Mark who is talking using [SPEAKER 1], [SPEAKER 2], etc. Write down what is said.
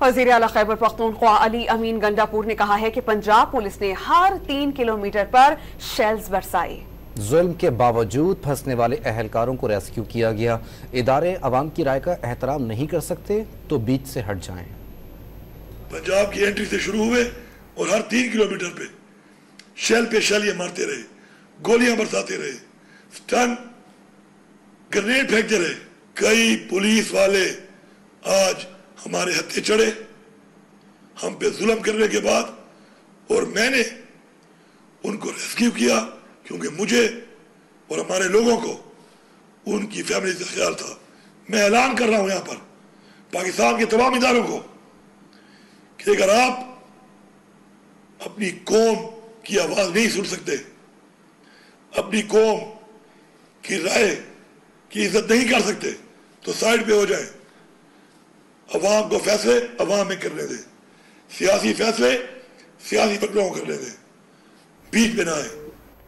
[SPEAKER 1] وزیر اعلیٰ خیبر پختونخوا علی امین گنڈاپور نے کہا ہے کہ پنجاب پولیس نے ہر 3 کلومیٹر پر شیلز برسائے۔
[SPEAKER 2] ظلم کے باوجود پھنسنے والے اہلکاروں کو ریسکیو کیا گیا۔ ادارے عوام کی رائے کا احترام نہیں کر سکتے تو بیچ سے ہٹ جائیں۔
[SPEAKER 3] پنجاب کی انٹری سے شروع ہوئے اور ہر 3 کلومیٹر پہ شیل پہ شیل یہ مارتے رہے، گولیاں برساتے رہے، سٹن گرنیڈ پھینکتے رہے۔ کئی پولیس والے آج ہمارے ہتھے چڑھے ہم پہ ظلم کرنے کے بعد، اور میں نے ان کو ریسکیو کیا کیونکہ مجھے اور ہمارے لوگوں کو ان کی فیملی سے خیال تھا۔ میں اعلان کر رہا ہوں یہاں پر پاکستان کے تمام اداروں کو کہ اگر آپ اپنی قوم کی آواز نہیں سن سکتے، اپنی قوم کی رائے کی عزت نہیں کر سکتے تو سائیڈ پہ ہو جائیں۔ عوام کو فیصلے عوام میں کرنے دیں، سیاسی فیصلے سیاسی فکروں کو کرنے دیں، بیچ میں نہ آئیں۔